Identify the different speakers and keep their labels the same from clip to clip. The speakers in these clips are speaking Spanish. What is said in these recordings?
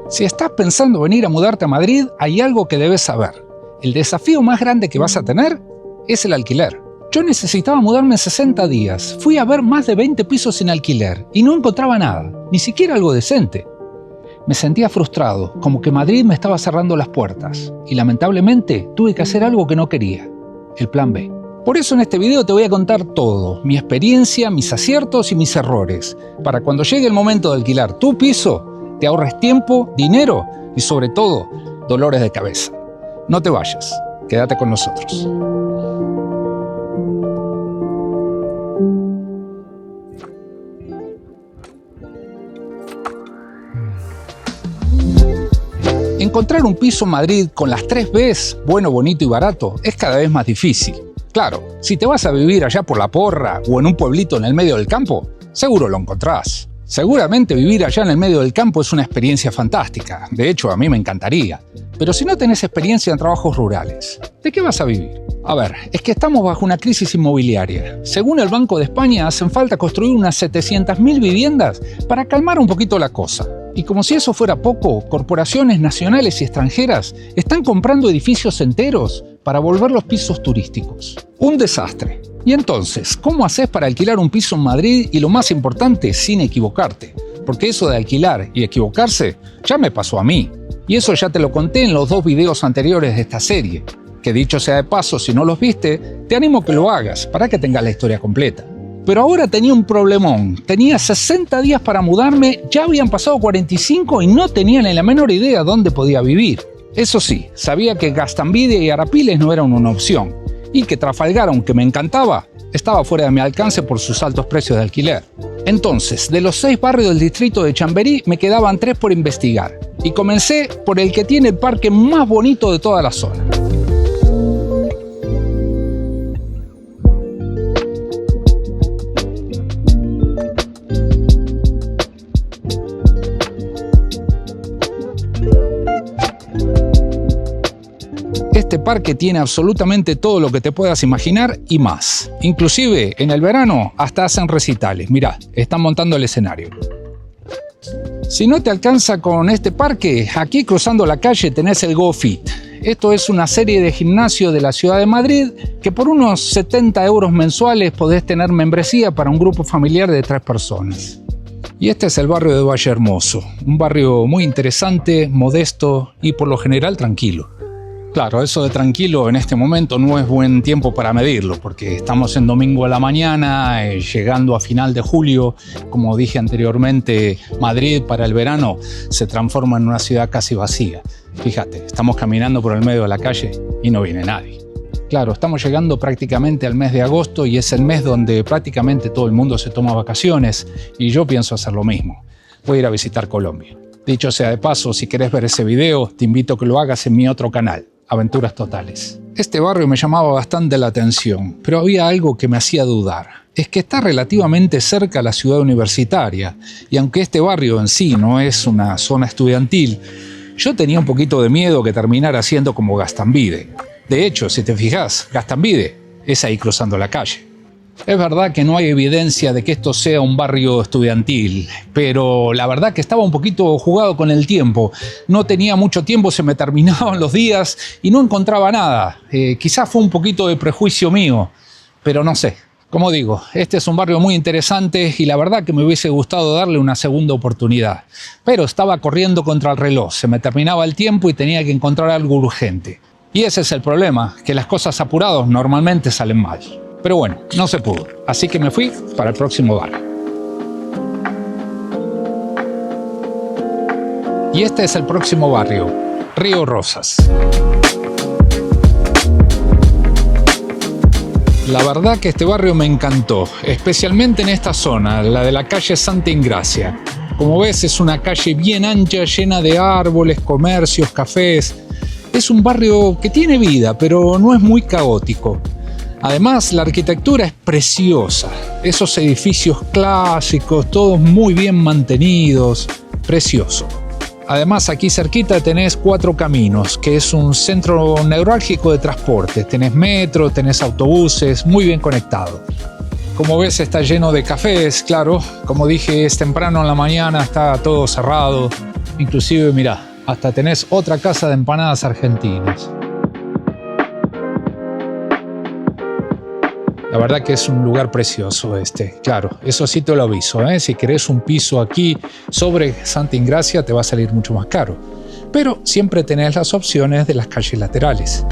Speaker 1: Si estás pensando venir a mudarte a Madrid, hay algo que debes saber. El desafío más grande que vas a tener es el alquiler. Yo necesitaba mudarme en 60 días. Fui a ver más de 20 pisos en alquiler y no encontraba nada, ni siquiera algo decente. Me sentía frustrado, como que Madrid me estaba cerrando las puertas. Y lamentablemente tuve que hacer algo que no quería. El plan B. Por eso en este video te voy a contar todo, mi experiencia, mis aciertos y mis errores, para cuando llegue el momento de alquilar tu piso, te ahorres tiempo, dinero y sobre todo, dolores de cabeza. No te vayas, quédate con nosotros. Encontrar un piso en Madrid con las 3 Bs, bueno, bonito y barato, es cada vez más difícil. Claro, si te vas a vivir allá por La Porra o en un pueblito en el medio del campo, seguro lo encontrás. Seguramente vivir allá en el medio del campo es una experiencia fantástica. De hecho, a mí me encantaría. Pero si no tenés experiencia en trabajos rurales, ¿de qué vas a vivir? A ver, es que estamos bajo una crisis inmobiliaria. Según el Banco de España, hacen falta construir unas 700.000 viviendas para calmar un poquito la cosa. Y como si eso fuera poco, corporaciones nacionales y extranjeras están comprando edificios enteros para volver los pisos turísticos. Un desastre. Y entonces, ¿cómo haces para alquilar un piso en Madrid y lo más importante, sin equivocarte? Porque eso de alquilar y equivocarse ya me pasó a mí. Y eso ya te lo conté en los 2 videos anteriores de esta serie. Que dicho sea de paso, si no los viste, te animo a que lo hagas para que tengas la historia completa. Pero ahora tenía un problemón. Tenía 60 días para mudarme, ya habían pasado 45 y no tenía ni la menor idea dónde podía vivir. Eso sí, sabía que Gaztambide y Arapiles no eran una opción. Y que Trafalgar, aunque me encantaba, estaba fuera de mi alcance por sus altos precios de alquiler. Entonces, de los 6 barrios del distrito de Chamberí, me quedaban 3 por investigar. Y comencé por el que tiene el parque más bonito de toda la zona. Este parque tiene absolutamente todo lo que te puedas imaginar y más. Inclusive, en el verano, hasta hacen recitales. Mirá, están montando el escenario. Si no te alcanza con este parque, aquí cruzando la calle tenés el GoFit. Esto es una serie de gimnasio de la ciudad de Madrid que por unos 70 euros mensuales podés tener membresía para un grupo familiar de 3 personas. Y este es el barrio de Valle Hermoso, un barrio muy interesante, modesto y por lo general tranquilo. Claro, eso de tranquilo en este momento no es buen tiempo para medirlo, porque estamos en domingo a la mañana, llegando a final de julio. Como dije anteriormente, Madrid para el verano se transforma en una ciudad casi vacía. Fíjate, estamos caminando por el medio de la calle y no viene nadie. Claro, estamos llegando prácticamente al mes de agosto y es el mes donde prácticamente todo el mundo se toma vacaciones y yo pienso hacer lo mismo. Voy a ir a visitar Colombia. Dicho sea de paso, si querés ver ese video, te invito a que lo hagas en mi otro canal, Aventuras Totales. Este barrio me llamaba bastante la atención, pero había algo que me hacía dudar. Es que está relativamente cerca a la ciudad universitaria, y aunque este barrio en sí no es una zona estudiantil, yo tenía un poquito de miedo que terminara siendo como Gaztambide. De hecho, si te fijas, Gaztambide es ahí cruzando la calle. Es verdad que no hay evidencia de que esto sea un barrio estudiantil, pero la verdad que estaba un poquito jugado con el tiempo. No tenía mucho tiempo, se me terminaban los días y no encontraba nada. Quizás fue un poquito de prejuicio mío, pero no sé. Como digo, este es un barrio muy interesante y la verdad que me hubiese gustado darle una segunda oportunidad. Pero estaba corriendo contra el reloj, se me terminaba el tiempo y tenía que encontrar algo urgente. Y ese es el problema, que las cosas apuradas normalmente salen mal. Pero bueno, no se pudo, así que me fui para el próximo barrio. Y este es el próximo barrio, Río Rosas. La verdad que este barrio me encantó, especialmente en esta zona, la de la calle Santa Ingracia. Como ves, es una calle bien ancha, llena de árboles, comercios, cafés. Es un barrio que tiene vida, pero no es muy caótico. Además, la arquitectura es preciosa. Esos edificios clásicos, todos muy bien mantenidos. Precioso. Además, aquí cerquita tenés 4 Caminos, que es un centro neurálgico de transporte. Tenés metro, tenés autobuses, muy bien conectado. Como ves, está lleno de cafés, claro. Como dije, es temprano en la mañana, está todo cerrado. Inclusive, mirá, hasta tenés otra casa de empanadas argentinas. La verdad que es un lugar precioso este. Claro, eso sí te lo aviso, ¿eh? Si querés un piso aquí sobre Santa Ingracia te va a salir mucho más caro. Pero siempre tenés las opciones de las calles laterales.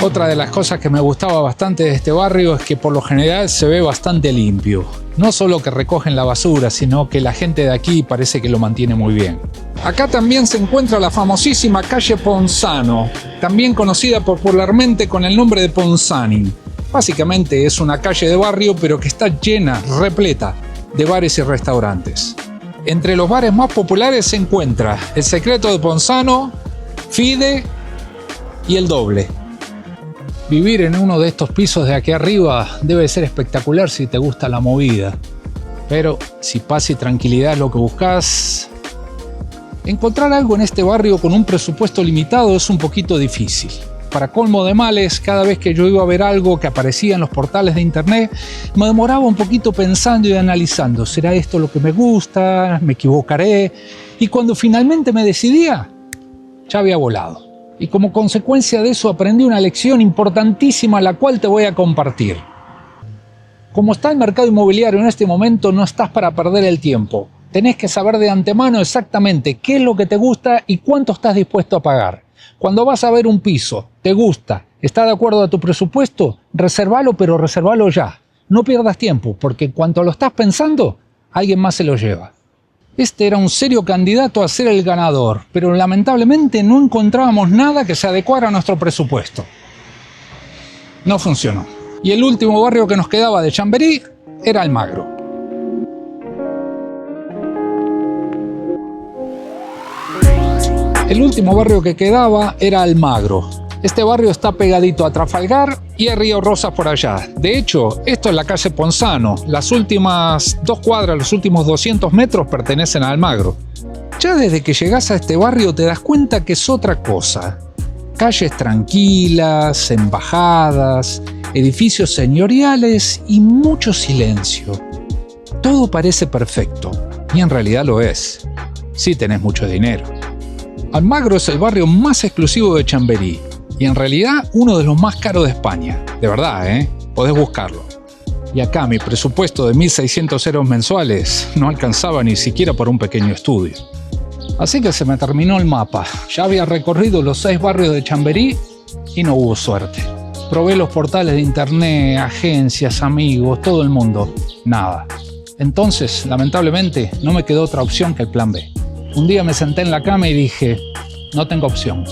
Speaker 1: Otra de las cosas que me gustaba bastante de este barrio es que por lo general se ve bastante limpio. No solo que recogen la basura, sino que la gente de aquí parece que lo mantiene muy bien. Acá también se encuentra la famosísima calle Ponzano, también conocida popularmente con el nombre de Ponzani. Básicamente es una calle de barrio, pero que está llena, repleta de bares y restaurantes. Entre los bares más populares se encuentra El Secreto de Ponzano, Fide y El Doble. Vivir en uno de estos pisos de aquí arriba debe ser espectacular si te gusta la movida. Pero si paz y tranquilidad es lo que buscas, encontrar algo en este barrio con un presupuesto limitado es un poquito difícil. Para colmo de males, cada vez que yo iba a ver algo que aparecía en los portales de internet, me demoraba un poquito pensando y analizando. ¿Será esto lo que me gusta? ¿Me equivocaré? Y cuando finalmente me decidía, ya había volado. Y como consecuencia de eso aprendí una lección importantísima, la cual te voy a compartir. Como está el mercado inmobiliario en este momento, no estás para perder el tiempo. Tenés que saber de antemano exactamente qué es lo que te gusta y cuánto estás dispuesto a pagar. Cuando vas a ver un piso, te gusta, está de acuerdo a tu presupuesto, reservalo, pero reservalo ya. No pierdas tiempo, porque en cuanto lo estás pensando, alguien más se lo lleva. Este era un serio candidato a ser el ganador, pero lamentablemente no encontrábamos nada que se adecuara a nuestro presupuesto. No funcionó. Y el último barrio que nos quedaba de Chamberí era Almagro. El último barrio que quedaba era Almagro. Este barrio está pegadito a Trafalgar y a Río Rosas por allá. De hecho, esto es la calle Ponzano. Las últimas 2 cuadras, los últimos 200 metros pertenecen a Almagro. Ya desde que llegás a este barrio te das cuenta que es otra cosa. Calles tranquilas, embajadas, edificios señoriales y mucho silencio. Todo parece perfecto, y en realidad lo es, si tenés mucho dinero. Almagro es el barrio más exclusivo de Chamberí, y en realidad uno de los más caros de España. De verdad, podés buscarlo. Y acá mi presupuesto de 1.600 euros mensuales no alcanzaba ni siquiera para un pequeño estudio. Así que se me terminó el mapa. Ya había recorrido los 6 barrios de Chamberí y no hubo suerte. Probé los portales de internet, agencias, amigos, todo el mundo. Nada. Entonces, lamentablemente, no me quedó otra opción que el plan B. Un día me senté en la cama y dije, no tengo opción.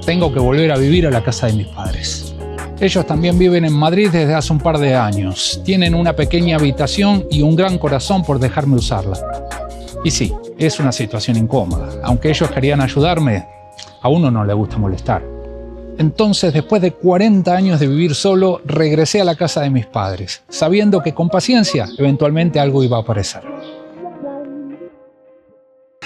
Speaker 1: Tengo que volver a vivir a la casa de mis padres. Ellos también viven en Madrid desde hace un par de años. Tienen una pequeña habitación y un gran corazón por dejarme usarla. Y sí, es una situación incómoda. Aunque ellos querían ayudarme, a uno no le gusta molestar. Entonces, después de 40 años de vivir solo, regresé a la casa de mis padres, sabiendo que con paciencia, eventualmente algo iba a aparecer.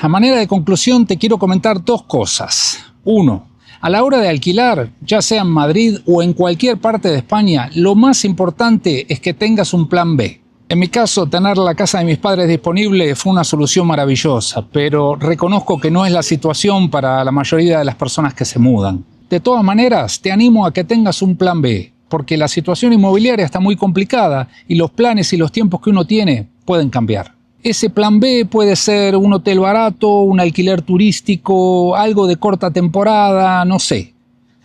Speaker 1: A manera de conclusión, te quiero comentar 2 cosas. 1. A la hora de alquilar, ya sea en Madrid o en cualquier parte de España, lo más importante es que tengas un plan B. En mi caso, tener la casa de mis padres disponible fue una solución maravillosa, pero reconozco que no es la situación para la mayoría de las personas que se mudan. De todas maneras, te animo a que tengas un plan B, porque la situación inmobiliaria está muy complicada y los planes y los tiempos que uno tiene pueden cambiar. Ese plan B puede ser un hotel barato, un alquiler turístico, algo de corta temporada, no sé.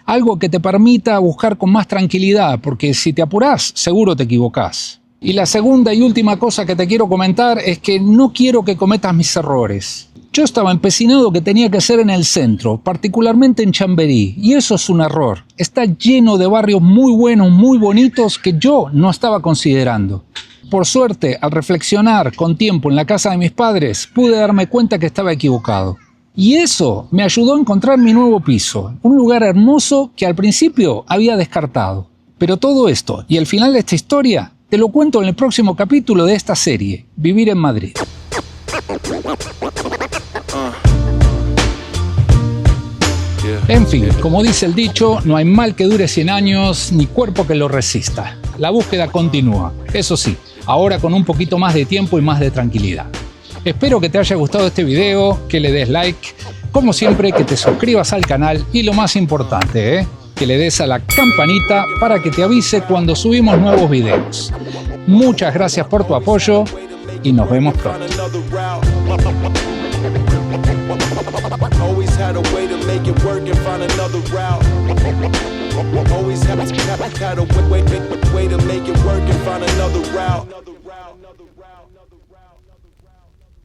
Speaker 1: Algo que te permita buscar con más tranquilidad, porque si te apurás, seguro te equivocás. Y la segunda y última cosa que te quiero comentar es que no quiero que cometas mis errores. Yo estaba empecinado que tenía que ser en el centro, particularmente en Chamberí, y eso es un error. Está lleno de barrios muy buenos, muy bonitos que yo no estaba considerando. Por suerte, al reflexionar con tiempo en la casa de mis padres, pude darme cuenta que estaba equivocado. Y eso me ayudó a encontrar mi nuevo piso, un lugar hermoso que al principio había descartado. Pero todo esto y el final de esta historia te lo cuento en el próximo capítulo de esta serie, Vivir en Madrid. En fin, como dice el dicho, no hay mal que dure 100 años ni cuerpo que lo resista. La búsqueda continúa, eso sí, ahora con un poquito más de tiempo y más de tranquilidad. Espero que te haya gustado este video, que le des like, como siempre que te suscribas al canal y lo más importante, que le des a la campanita para que te avise cuando subimos nuevos videos. Muchas gracias por tu apoyo y nos vemos pronto.
Speaker 2: Always had a way to make it work and find another route. Always had a way to make it work and find another route.